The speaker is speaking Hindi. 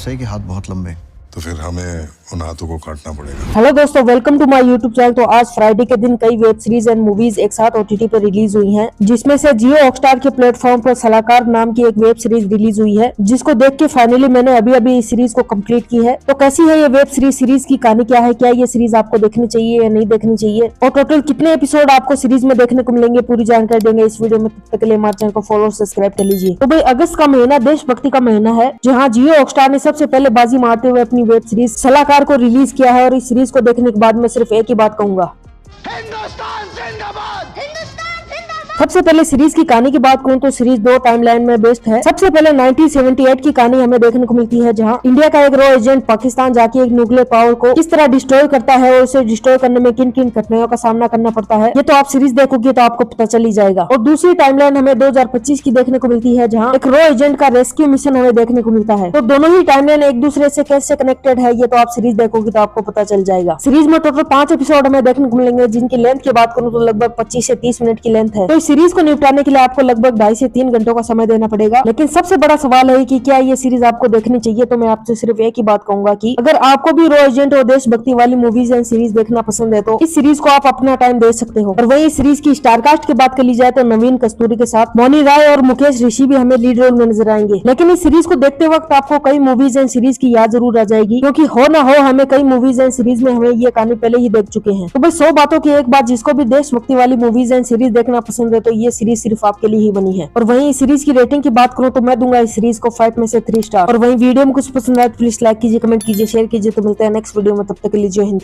ऐसा है कि हाथ बहुत लंबे हैं। तो फिर हमें उन हाथों को काटना पड़ेगा। हेलो दोस्तों, welcome to my YouTube channel. तो आज फ्राइडे के दिन कई वेब सीरीज एंड मूवीज एक साथ ओटीटी पर रिलीज हुई हैं, जिसमें से जियो हॉटस्टार के प्लेटफॉर्म पर सलाकार नाम की एक वेब सीरीज रिलीज हुई है, जिसको देख के फाइनली मैंने अभी इस सीरीज को कंप्लीट की है। तो कैसी है ये वेब सीरीज की कहानी क्या है, क्या ये सीरीज आपको देखनी चाहिए या नहीं देखनी चाहिए, और टोटल कितने एपिसोड आपको सीरीज में देखने को मिलेंगे, पूरी जानकारी देंगे इस वीडियो में। तब तक के लिए हमारे चैनल को फॉलो और सब्सक्राइब कर लीजिए। तो भाई, अगस्त का महीना देशभक्ति का महीना है, जहाँ जियो हॉटस्टार ने सबसे पहले बाजी मारते हुए अपनी वेब सीरीज सलाकार को रिलीज किया है। और इस सीरीज को देखने के बाद मैं सिर्फ एक ही बात कहूंगा, हिंदुस्तान जिंदाबाद। सबसे पहले सीरीज की कहानी की बात करूं तो सीरीज दो टाइमलाइन में बेस्ड है। सबसे पहले 1978 की कहानी हमें देखने को मिलती है, जहां इंडिया का एक रॉ एजेंट पाकिस्तान जाके एक न्यूक्लियर पावर को किस तरह डिस्ट्रॉय करता है और उसे डिस्ट्रॉय करने में किन किन कठिनाइयों का सामना करना पड़ता है, ये तो आप सीरीज देखोगे तो आपको पता चल ही जाएगा। और दूसरी टाइमलाइन हमें 2025 की देखने को मिलती है, जहाँ एक रॉ एजेंट का रेस्क्यू मिशन हमें देखने को मिलता है। तो दोनों ही टाइमलाइन एक दूसरे से कैसे कनेक्टेड है, ये तो आप सीरीज देखोगे तो आपको पता चल जाएगा। सीरीज में टोटल 5 एपिसोड हमें देखने को मिलेंगे, जिनकी लेंथ की बात करूँ तो लगभग 25 से 30 मिनट की लेंथ है। तो इस सीरीज को निपटाने के लिए आपको लगभग 2.5 से 3 घंटों का समय देना पड़ेगा। लेकिन सबसे बड़ा सवाल है कि क्या ये सीरीज आपको देखनी चाहिए। तो मैं आपसे सिर्फ एक ही बात कहूंगा कि अगर आपको भी रॉ एजेंट और देशभक्ति वाली मूवीज एंड सीरीज देखना पसंद है तो इस सीरीज को आप अपना टाइम दे सकते हो। और वही सीरीज की स्टारकास्ट की बात कर ली जाए तो नवीन कस्तूरी के साथ मौनी राय और मुकेश ऋषि भी हमें लीड रोल में नजर आएंगे। लेकिन इस सीरीज को देखते वक्त आपको कई मूवीज एंड सीरीज की याद जरूर आ जाएगी, क्योंकि हो ना हो हमें कई मूवीज एंड सीरीज में हमें ये कहानी पहले ही देख चुके हैं। तो भाई 100 बातों की एक बात, जिसको भी देशभक्ति वाली मूवीज एंड सीरीज देखना पसंद है तो ये सीरीज सिर्फ आपके लिए ही बनी है। और वहीं सीरीज की रेटिंग की बात करूं तो मैं दूंगा इस सीरीज को 5 में से 3 स्टार। और वहीं वीडियो में कुछ पसंद आए तो प्लीज लाइक कीजिए, कमेंट कीजिए, शेयर कीजिए। तो मिलते हैं नेक्स्ट वीडियो में, तब तक के लिए जय हिंद।